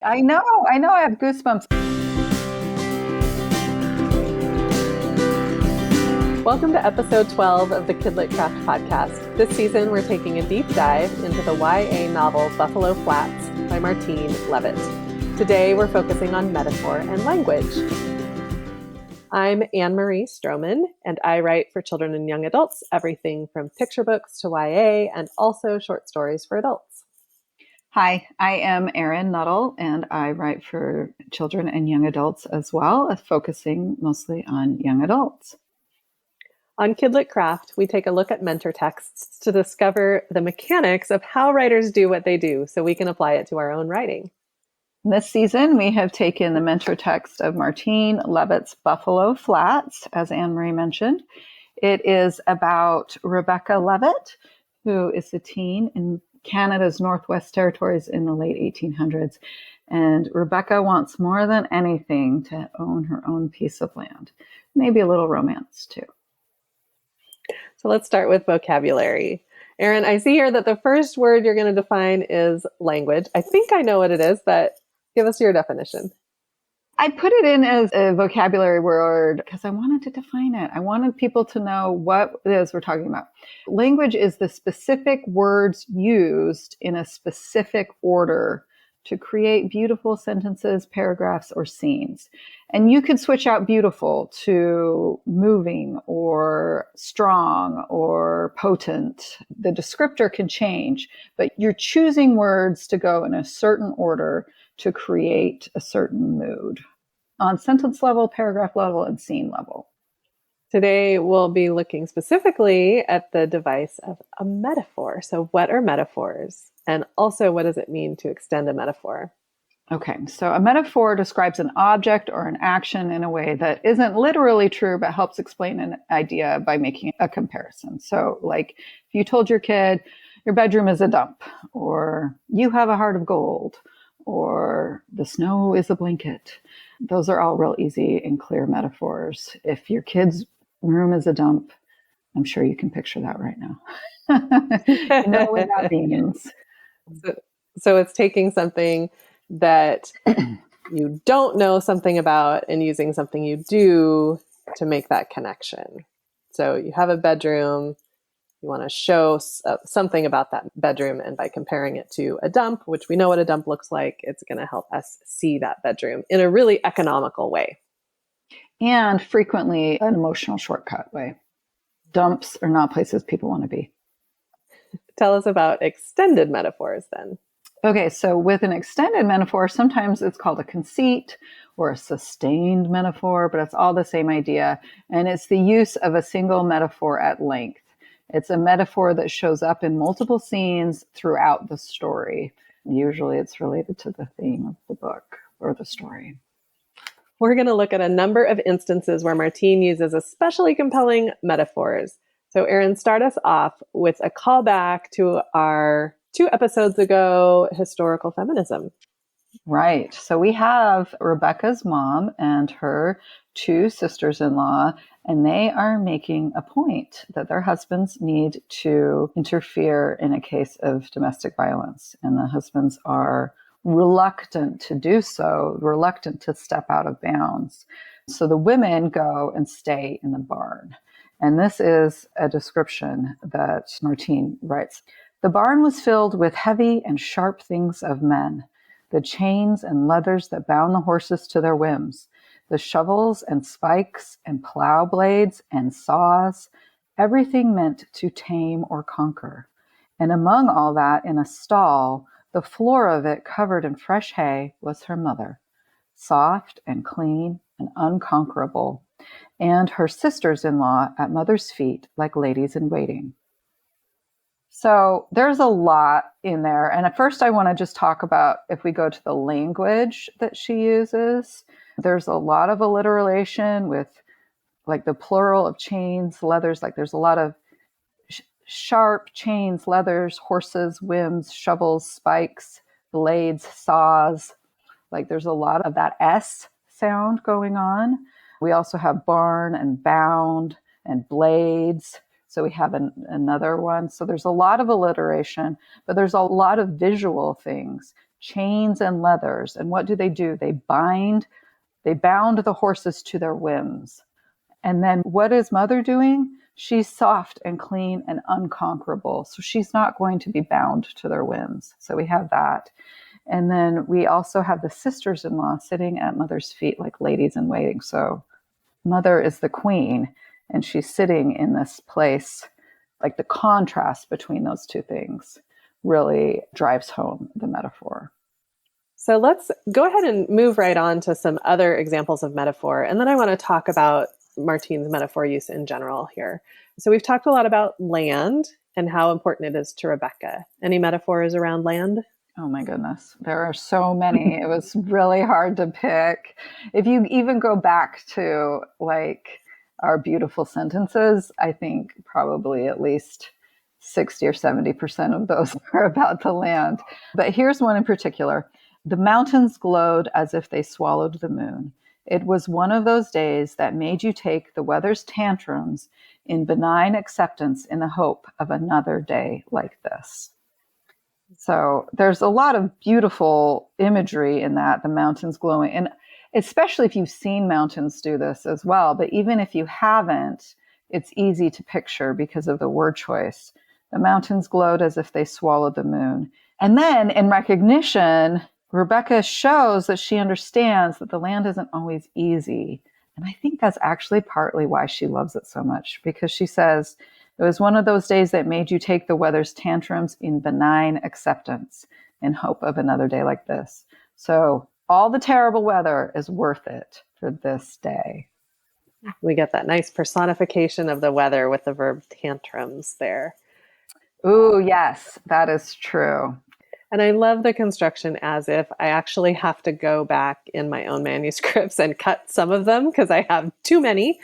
I know, I have goosebumps. Welcome to episode 12 of the KidLit Craft podcast. This season, we're taking a deep dive into the YA novel Buffalo Flats by Martine Leavitt. Today, we're focusing on metaphor and language. I'm Anne-Marie Strohman, and I write for children and young adults, everything from picture books to YA, and also short stories for adults. Hi, I am Erin Nuttall, and I write for children and young adults as well, focusing mostly on young adults. On KidLit Craft, we take a look at mentor texts to discover the mechanics of how writers do what they do so we can apply it to our own writing. This season, we have taken the mentor text of Martine Leavitt's Buffalo Flats, as Anne-Marie mentioned. It is about Rebecca Leavitt, who is a teen in Canada's Northwest Territories in the late 1800s. And Rebecca wants more than anything to own her own piece of land. Maybe a little romance, too. So let's start with vocabulary. Erin, I see here that the first word you're going to define is language. I think I know what it is, but give us your definition. I put it in as a vocabulary word because I wanted to define it. I wanted people to know what it is we're talking about. Language is the specific words used in a specific order to create beautiful sentences, paragraphs, or scenes. And you could switch out beautiful to moving or strong or potent. The descriptor can change, but you're choosing words to go in a certain order to create a certain mood on sentence level, paragraph level, and scene level. Today, we'll be looking specifically at the device of a metaphor. So what are metaphors? And also, what does it mean to extend a metaphor? Okay, so a metaphor describes an object or an action in a way that isn't literally true, but helps explain an idea by making a comparison. So like if you told your kid, your bedroom is a dump, or you have a heart of gold, or the snow is a blanket. Those are all real easy and clear metaphors. If your kid's room is a dump, I'm sure you can picture that right now. You know what that means. So it's taking something that you don't know something about and using something you do to make that connection. So you have a bedroom, you want to show something about that bedroom, and by comparing it to a dump, which we know what a dump looks like, it's going to help us see that bedroom in a really economical way. And frequently an emotional shortcut way. Dumps are not places people want to be. Tell us about extended metaphors then. Okay, so with an extended metaphor, sometimes it's called a conceit or a sustained metaphor, but it's all the same idea. And it's the use of a single metaphor at length. It's a metaphor that shows up in multiple scenes throughout the story. Usually it's related to the theme of the book or the story. We're going to look at a number of instances where Martine uses especially compelling metaphors. So Erin, start us off with a callback to our 2 episodes ago, historical feminism. Right. So we have Rebecca's mom and her 2 sisters-in-law, and they are making a point that their husbands need to interfere in a case of domestic violence. And the husbands are reluctant to do so, reluctant to step out of bounds. So the women go and stay in the barn. And this is a description that Martine writes. The barn was filled with heavy and sharp things of men, the chains and leathers that bound the horses to their whims, the shovels and spikes and plow blades and saws, everything meant to tame or conquer. And among all that, in a stall, the floor of it covered in fresh hay, was her mother, soft and clean and unconquerable, and her sisters-in-law at mother's feet like ladies in waiting. So there's a lot in there. And at first I want to just talk about, if we go to the language that she uses, there's a lot of alliteration with like the plural of chains, leathers, like there's a lot of sharp chains, leathers, horses, whims, shovels, spikes, blades, saws. Like there's a lot of that S sound going on. We also have barn and bound and blades. So we have another one. So there's a lot of alliteration, but there's a lot of visual things chains and leathers. And what do? They bound the horses to their whims. And then what is mother doing? She's soft and clean and unconquerable. So she's not going to be bound to their whims. So we have that. And then we also have the sisters-in-law sitting at mother's feet like ladies in waiting. So mother is the queen, and she's sitting in this place. Like the contrast between those two things really drives home the metaphor. So let's go ahead and move right on to some other examples of metaphor. And then I want to talk about Martine's metaphor use in general here. So we've talked a lot about land and how important it is to Rebecca. Any metaphors around land? Oh my goodness. There are so many. It was really hard to pick. If you even go back to like our beautiful sentences, I think probably at least 60 or 70% of those are about the land. But here's one in particular. The mountains glowed as if they swallowed the moon. It was one of those days that made you take the weather's tantrums in benign acceptance in the hope of another day like this. So there's a lot of beautiful imagery in that, the mountains glowing. And especially if you've seen mountains do this as well. But even if you haven't, it's easy to picture because of the word choice. The mountains glowed as if they swallowed the moon. And then in recognition, Rebecca shows that she understands that the land isn't always easy. And I think that's actually partly why she loves it so much, because she says, it was one of those days that made you take the weather's tantrums in benign acceptance in hope of another day like this. So all the terrible weather is worth it for this day. We get that nice personification of the weather with the verb tantrums there. Ooh, yes, that is true. And I love the construction as if I actually have to go back in my own manuscripts and cut some of them because I have too many.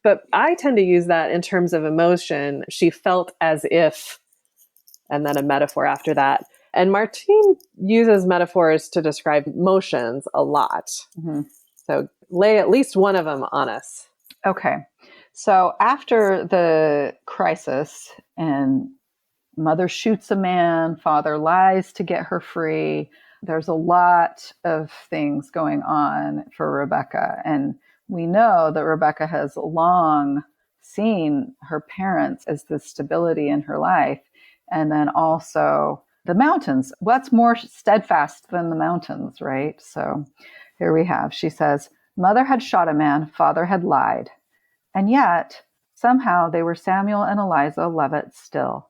But I tend to use that in terms of emotion. She felt as if, and then a metaphor after that. And Martine uses metaphors to describe motions a lot. Mm-hmm. So lay at least one of them on us. Okay. So after the crisis and mother shoots a man, father lies to get her free. There's a lot of things going on for Rebecca. And we know that Rebecca has long seen her parents as the stability in her life. And then also the mountains. What's more steadfast than the mountains, right? So here we have, she says, mother had shot a man, father had lied. And yet, somehow they were Samuel and Eliza Leavitt still.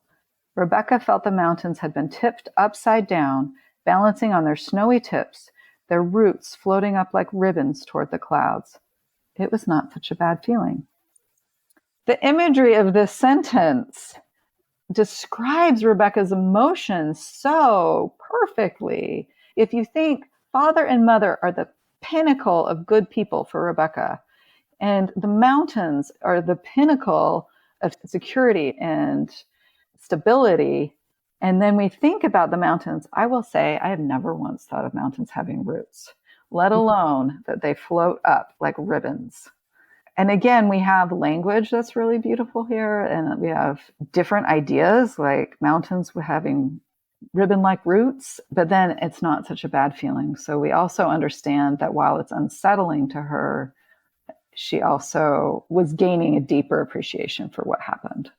Rebecca felt the mountains had been tipped upside down, balancing on their snowy tips, their roots floating up like ribbons toward the clouds. It was not such a bad feeling. The imagery of this sentence describes Rebecca's emotions so perfectly. If you think father and mother are the pinnacle of good people for Rebecca, and the mountains are the pinnacle of security and stability. And then we think about the mountains. I will say, I have never once thought of mountains having roots, let alone that they float up like ribbons. And again, we have language that's really beautiful here. And we have different ideas like mountains having ribbon-like roots, but then it's not such a bad feeling. So we also understand that while it's unsettling to her, she also was gaining a deeper appreciation for what happened.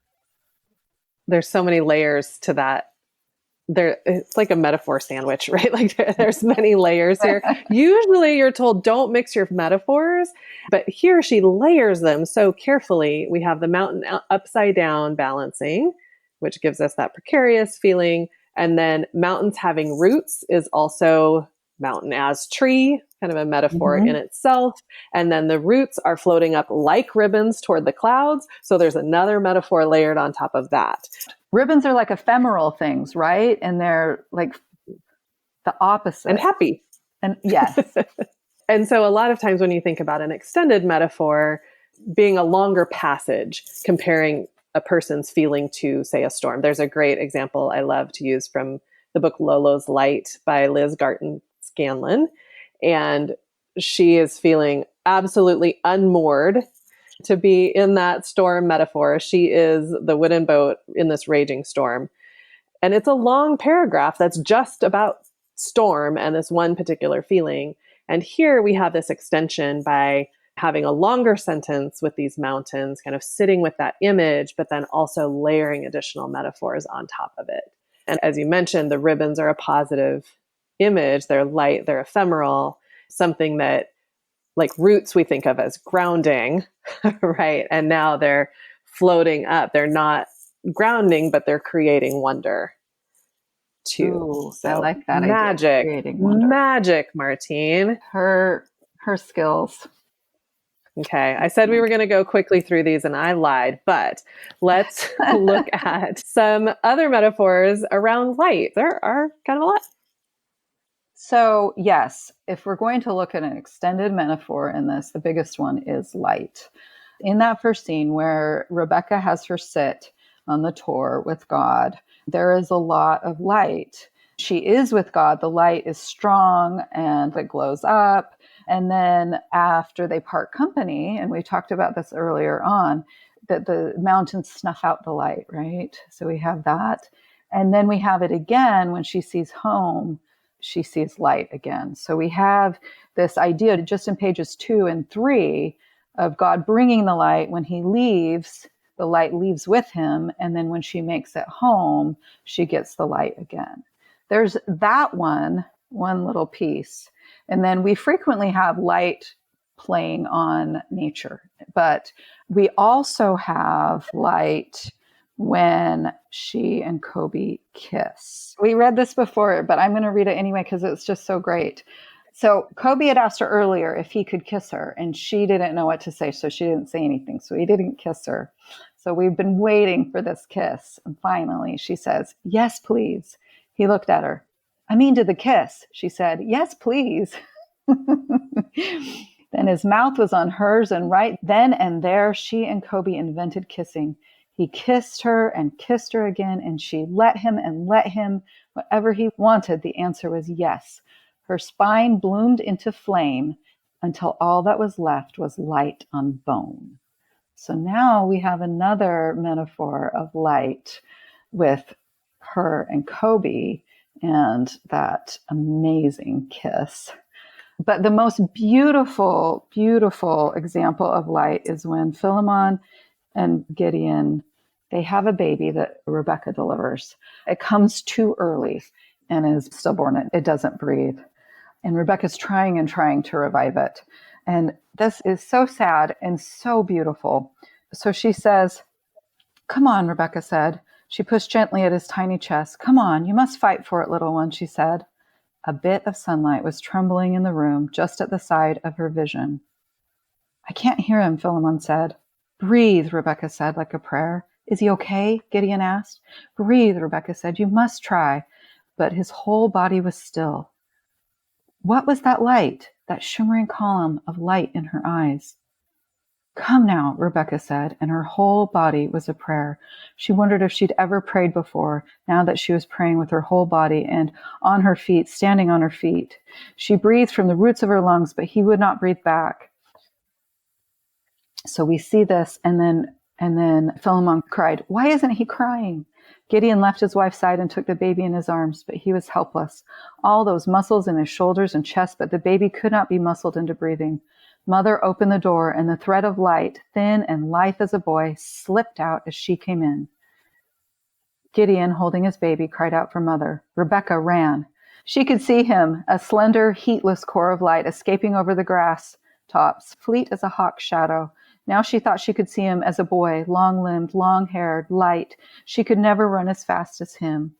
There's so many layers to that. It's like a metaphor sandwich, right? Like there's many layers here. Usually you're told don't mix your metaphors, but here she layers them so carefully. We have the mountain upside down balancing, which gives us that precarious feeling. And then mountains having roots is also mountain as tree, kind of a metaphor in itself. And then the roots are floating up like ribbons toward the clouds. So there's another metaphor layered on top of that. Ribbons are like ephemeral things, right? And they're like the opposite. And happy. And yes. And so a lot of times when you think about an extended metaphor being a longer passage, comparing a person's feeling to, say, a storm. There's a great example I love to use from the book Lolo's Light by Liz Garton Scanlon. And she is feeling absolutely unmoored to be in that storm metaphor. She is the wooden boat in this raging storm. And it's a long paragraph that's just about storm and this one particular feeling. And here we have this extension by having a longer sentence with these mountains, kind of sitting with that image, but then also layering additional metaphors on top of it. And as you mentioned, the ribbons are a positive image. They're light, they're ephemeral, something that like roots we think of as grounding, right? And now they're floating up. They're not grounding, but they're creating wonder too. Ooh, So I like that magic, idea. Creating wonder. magic, Martine. Her skills. Okay, I said we were going to go quickly through these and I lied, but let's look at some other metaphors around light. There are kind of a lot. So, yes, if we're going to look at an extended metaphor in this, the biggest one is light. In that first scene where Rebecca has her sit on the Tor with God, there is a lot of light. She is with God. The light is strong and it glows up. And then after they part company, and we talked about this earlier on, that the mountains snuff out the light, right? So we have that. And then we have it again when she sees home, she sees light again. So we have this idea just in pages 2 and 3 of God bringing the light. When he leaves, the light leaves with him. And then when she makes it home, she gets the light again. There's that one little piece. And then we frequently have light playing on nature, but we also have light when she and Kobe kiss. We read this before, but I'm going to read it anyway because it's just so great. So Kobe had asked her earlier if he could kiss her, and she didn't know what to say, so she didn't say anything. So he didn't kiss her. So we've been waiting for this kiss. And finally, she says, "Yes, please." He looked at her. "I mean to the kiss." She said, "Yes, please." Then his mouth was on hers, and right then and there, she and Kobe invented kissing. He kissed her again, and she let him and let him. Whatever he wanted, the answer was yes. Her spine bloomed into flame until all that was left was light on bone. So now we have another metaphor of light with her and Kobe and that amazing kiss. But the most beautiful, beautiful example of light is when Philemon and Gideon, they have a baby that Rebecca delivers. It comes too early and is stillborn. It doesn't breathe. And Rebecca's trying and trying to revive it. And this is so sad and so beautiful. So she says, "Come on," Rebecca said. She pushed gently at his tiny chest. "Come on, you must fight for it, little one," she said. A bit of sunlight was trembling in the room just at the side of her vision. "I can't hear him," Philemon said. "Breathe," Rebecca said, like a prayer. "Is he okay?" Gideon asked. "Breathe," Rebecca said. "You must try." But his whole body was still. What was that light, that shimmering column of light in her eyes? "Come now," Rebecca said, and her whole body was a prayer. She wondered if she'd ever prayed before, now that she was praying with her whole body and on her feet, standing on her feet. She breathed from the roots of her lungs, but he would not breathe back. So we see this, and then Philemon cried, "Why isn't he crying?" Gideon left his wife's side and took the baby in his arms, but he was helpless. All those muscles in his shoulders and chest, but the baby could not be muscled into breathing. Mother opened the door, and the thread of light, thin and lithe as a boy, slipped out as she came in. Gideon, holding his baby, cried out for Mother. Rebecca ran. She could see him, a slender, heatless core of light escaping over the grass tops, fleet as a hawk's shadow. Now she thought she could see him as a boy, long-limbed, long-haired, light. She could never run as fast as him.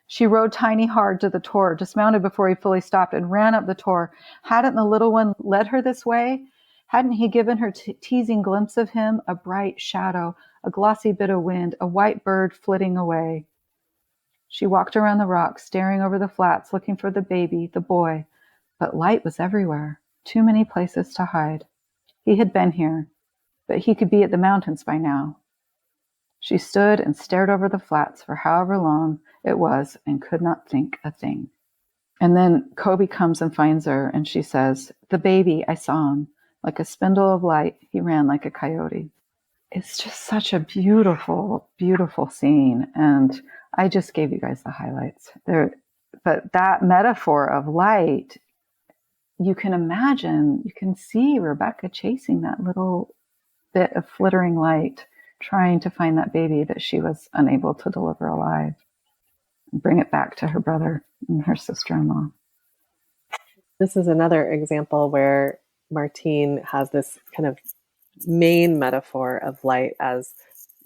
She rode Tiny hard to the Tor, dismounted before he fully stopped, and ran up the Tor. Hadn't the little one led her this way? Hadn't he given her teasing glimpse of him, a bright shadow, a glossy bit of wind, a white bird flitting away? She walked around the rocks, staring over the flats, looking for the baby, the boy. But light was everywhere, too many places to hide. He had been here, but he could be at the mountains by now. She stood and stared over the flats for however long it was and could not think a thing. And then Kobe comes and finds her, and she says, "The baby, I saw him. Like a spindle of light, he ran like a coyote." It's just such a beautiful, beautiful scene. And I just gave you guys the highlights. But that metaphor of light, you can imagine, you can see Rebecca chasing that little bit of flittering light, trying to find that baby that she was unable to deliver alive, and bring it back to her brother and her sister-in-law. This is another example where Martine has this kind of main metaphor of light as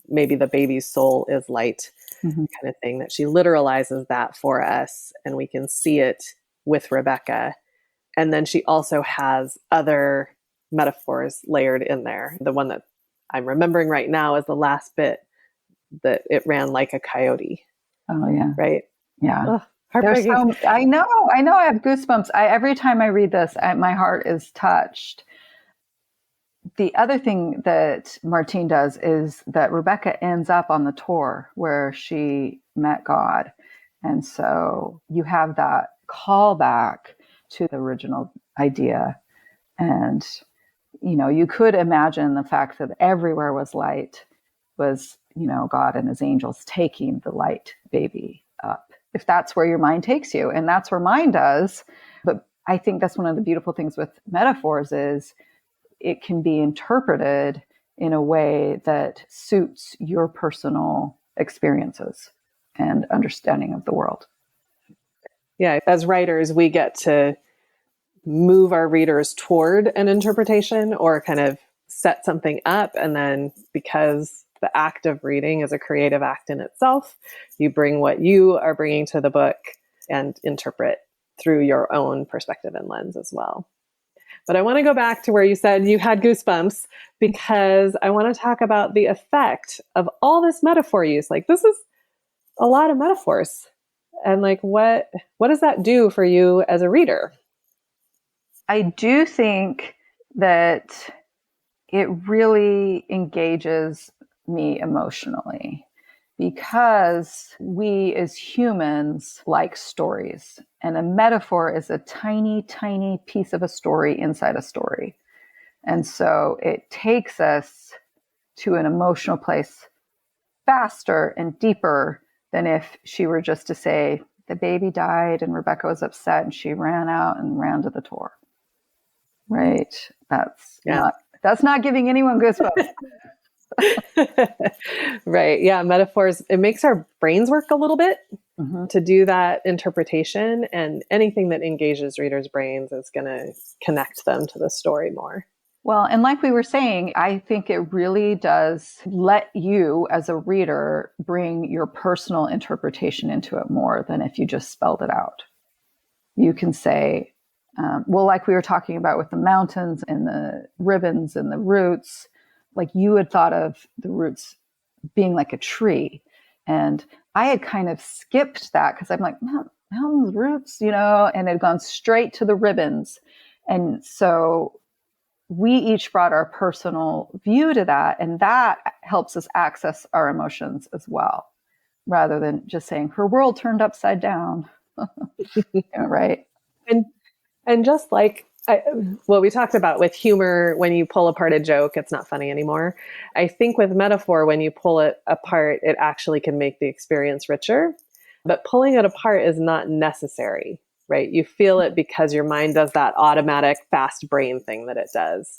maybe the baby's soul is light, kind of thing, that she literalizes that for us, and we can see it with Rebecca. And then she also has other metaphors layered in there. The one that I'm remembering right now is the last bit, that it ran like a coyote. Oh, yeah. Right? Yeah. Ugh, heartbreaking. I know. I have goosebumps. Every time I read this, my heart is touched. The other thing that Martine does is that Rebecca ends up on the tour where she met God. And so you have that callback to the original idea. And, you could imagine the fact that everywhere was light was, God and his angels taking the light baby up, if that's where your mind takes you. And that's where mine does. But I think that's one of the beautiful things with metaphors is it can be interpreted in a way that suits your personal experiences and understanding of the world. Yeah, as writers, we get to move our readers toward an interpretation or kind of set something up. And then because the act of reading is a creative act in itself, you bring what you are bringing to the book and interpret through your own perspective and lens as well. But I want to go back to where you said you had goosebumps, because I want to talk about the effect of all this metaphor use. Like, this is a lot of metaphors. And like, what does that do for you as a reader? I do think that it really engages me emotionally, because we as humans like stories, and a metaphor is a tiny, tiny piece of a story inside a story. And so it takes us to an emotional place faster and deeper than if she were just to say, the baby died and Rebecca was upset and she ran out and ran to the tour. Right? That's not giving anyone goosebumps. Right. Yeah. Metaphors, it makes our brains work a little bit to do that interpretation, and anything that engages readers' brains is going to connect them to the story more. Well, and like we were saying, I think it really does let you as a reader bring your personal interpretation into it more than if you just spelled it out. You can say, like we were talking about with the mountains and the ribbons and the roots, like you had thought of the roots being like a tree. And I had kind of skipped that because I'm like, mountains, roots, and had gone straight to the ribbons. And so we each brought our personal view to that. And that helps us access our emotions as well, rather than just saying her world turned upside down. Right. And just like what we talked about with humor, when you pull apart a joke, it's not funny anymore. I think with metaphor, when you pull it apart, it actually can make the experience richer. But pulling it apart is not necessary, right? You feel it because your mind does that automatic fast brain thing that it does.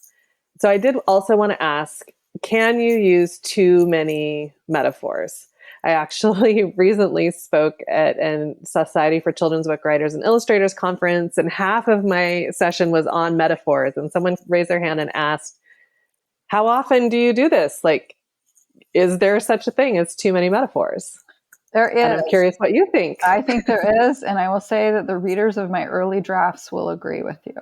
So I did also want to ask, can you use too many metaphors? I actually recently spoke at a Society for Children's Book Writers and Illustrators conference, and half of my session was on metaphors. And someone raised their hand and asked, how often do you do this? Like, is there such a thing as too many metaphors? There is. And I'm curious what you think. I think there is. And I will say that the readers of my early drafts will agree with you.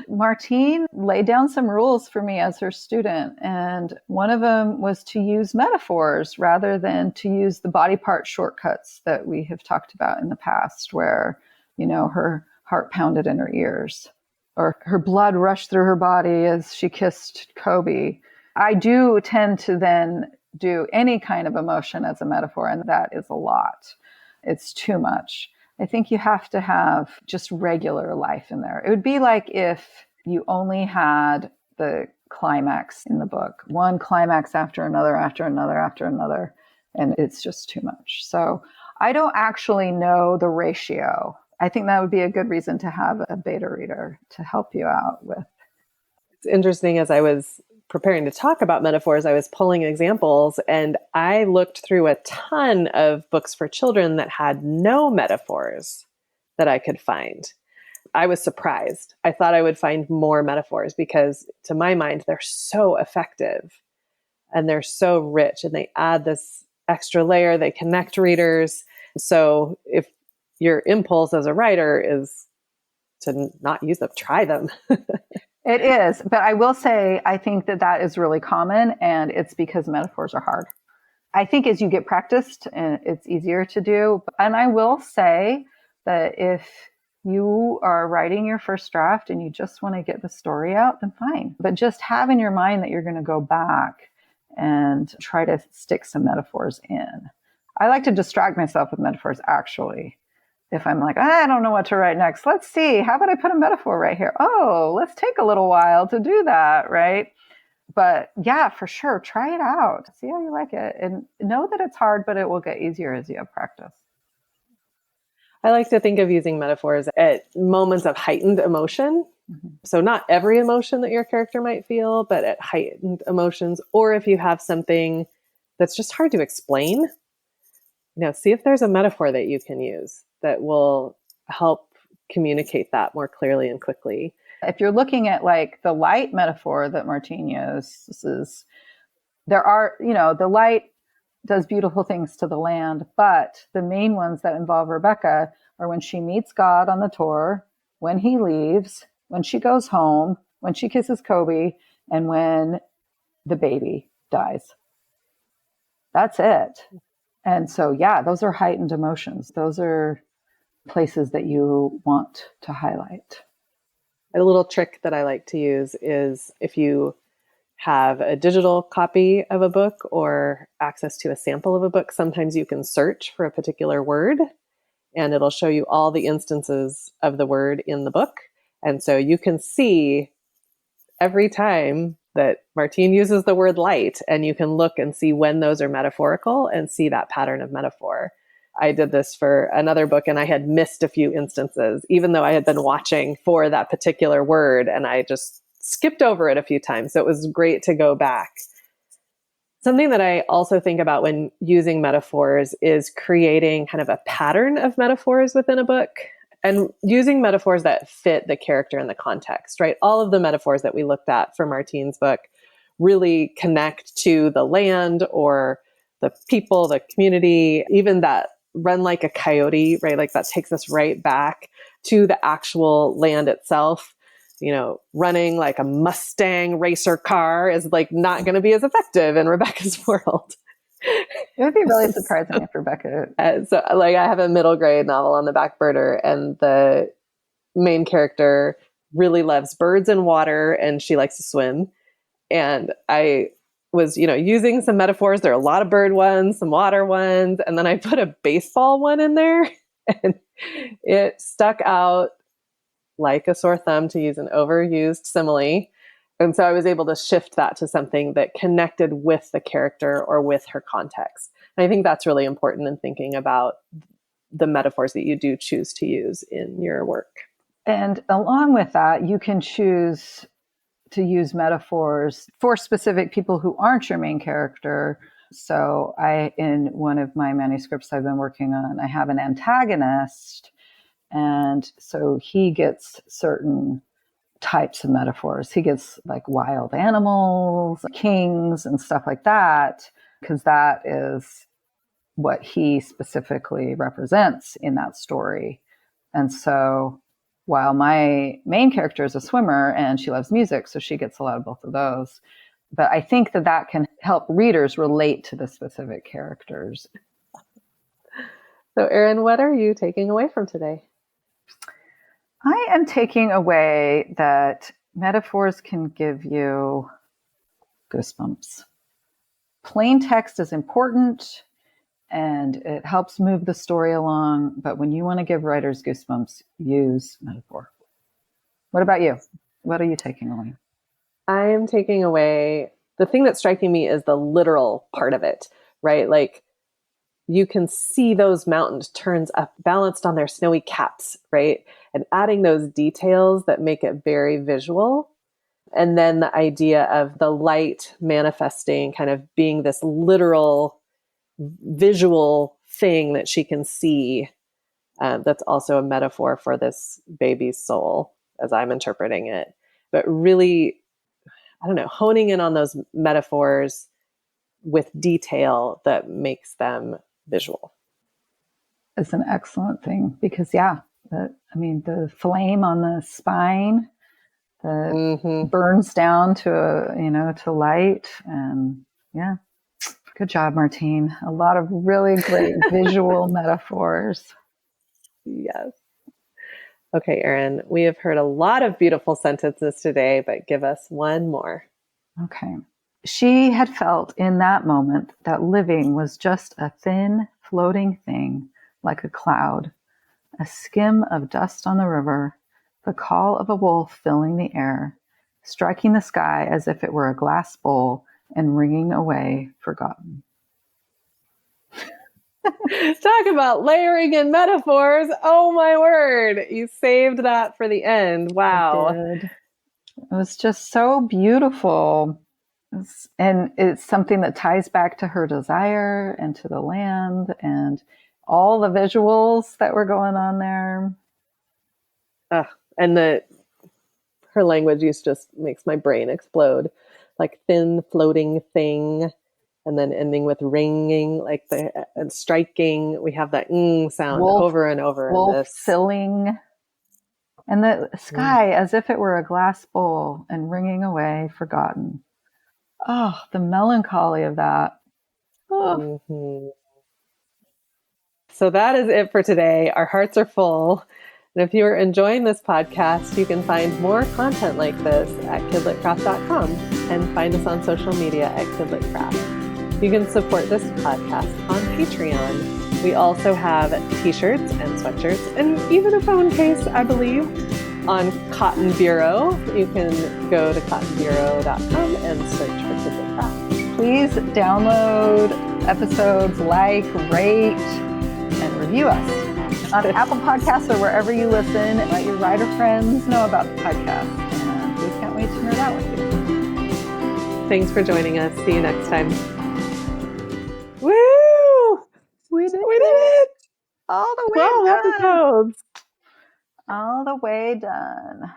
Martine laid down some rules for me as her student, and one of them was to use metaphors rather than to use the body part shortcuts that we have talked about in the past, where her heart pounded in her ears or her blood rushed through her body as she kissed Kobe. I do tend to then do any kind of emotion as a metaphor, and that is a lot. It's too much. I think you have to have just regular life in there. It would be like if you only had the climax in the book, one climax after another, after another, after another, and it's just too much. So I don't actually know the ratio. I think that would be a good reason to have a beta reader to help you out with. It's interesting, as I was preparing to talk about metaphors, I was pulling examples, and I looked through a ton of books for children that had no metaphors that I could find. I was surprised. I thought I would find more metaphors because, to my mind, they're so effective and they're so rich, and they add this extra layer. They connect readers. So if your impulse as a writer is to not use them, try them. It is, but I will say, I think that that is really common, and it's because metaphors are hard. I think as you get practiced, and it's easier to do. And I will say that if you are writing your first draft and you just want to get the story out, then fine. But just have in your mind that you're going to go back and try to stick some metaphors in. I like to distract myself with metaphors, actually. If I'm like, I don't know what to write next, let's see, how about I put a metaphor right here? Oh, let's take a little while to do that, right? But yeah, for sure, try it out. See how you like it. And know that it's hard, but it will get easier as you have practice. I like to think of using metaphors at moments of heightened emotion. Mm-hmm. So not every emotion that your character might feel, but at heightened emotions, or if you have something that's just hard to explain, see if there's a metaphor that you can use that will help communicate that more clearly and quickly. If you're looking at like the light metaphor that Martine uses, there are, the light does beautiful things to the land, but the main ones that involve Rebecca are when she meets God on the tour, when he leaves, when she goes home, when she kisses Kobe, and when the baby dies. That's it. And so, yeah, those are heightened emotions. Those are places that you want to highlight. A little trick that I like to use is if you have a digital copy of a book or access to a sample of a book, sometimes you can search for a particular word and it'll show you all the instances of the word in the book. And so you can see every time that Martine uses the word light, and you can look and see when those are metaphorical and see that pattern of metaphor. I did this for another book and I had missed a few instances, even though I had been watching for that particular word, and I just skipped over it a few times. So it was great to go back. Something that I also think about when using metaphors is creating kind of a pattern of metaphors within a book and using metaphors that fit the character and the context, right? All of the metaphors that we looked at for Martine's book really connect to the land or the people, the community, even that run like a coyote, right? Like that takes us right back to the actual land itself. Running like a Mustang racer car is like not going to be as effective in Rebecca's world. It would be really surprising if Rebecca. So like I have a middle grade novel on the back burner, and the main character really loves birds and water, and she likes to swim. And I was, using some metaphors. There are a lot of bird ones, some water ones, and then I put a baseball one in there, and it stuck out like a sore thumb, to use an overused simile. And so I was able to shift that to something that connected with the character or with her context. And I think that's really important in thinking about the metaphors that you do choose to use in your work. And along with that, you can choose to use metaphors for specific people who aren't your main character. So in one of my manuscripts I've been working on, I have an antagonist. And so he gets certain types of metaphors. He gets like wild animals, kings, and stuff like that, because that is what he specifically represents in that story. And so while my main character is a swimmer and she loves music, so she gets a lot of both of those. But I think that can help readers relate to the specific characters. So, Erin, what are you taking away from today? I am taking away that metaphors can give you goosebumps. Plain text is important and it helps move the story along, but when you want to give writers goosebumps, use metaphor. What about you? What are you taking away? I am taking away, the thing that's striking me is the literal part of it, right? Like you can see those mountains turns up balanced on their snowy caps, right? And adding those details that make it very visual. And then the idea of the light manifesting, kind of being this literal visual thing that she can see. That's also a metaphor for this baby's soul, as I'm interpreting it. But really, I don't know, honing in on those metaphors with detail that makes them visual. It's an excellent thing because, the flame on the spine that burns down to light. And yeah, good job, Martine. A lot of really great visual metaphors. Yes. Okay, Erin, we have heard a lot of beautiful sentences today, but give us one more. Okay. She had felt in that moment that living was just a thin, floating thing like a cloud, a skim of dust on the river, the call of a wolf filling the air, striking the sky as if it were a glass bowl and ringing away forgotten. Talk about layering in metaphors. Oh my word. You saved that for the end. Wow. I did. It was just so beautiful. And it's something that ties back to her desire and to the land and all the visuals that were going on there. And her language use just makes my brain explode. Like thin floating thing, and then ending with ringing, like and striking. We have that sound over and over in this. Filling. And the sky as if it were a glass bowl and ringing away forgotten. Oh, the melancholy of that. Oh. Mm-hmm. So that is it for today. Our hearts are full. And if you are enjoying this podcast, you can find more content like this at kidlitcraft.com and find us on social media at KidLitCraft. You can support this podcast on Patreon. We also have t-shirts and sweatshirts and even a phone case, I believe, on Cotton Bureau. You can go to cottonbureau.com and search for KidLit Craft. Please download episodes, rate, and review us on Apple Podcasts or wherever you listen. Let your writer friends know about the podcast. And we can't wait to nerd out with you. Thanks for joining us. See you next time. Woo! We did it! All the way 12 done. episodes. All the way done.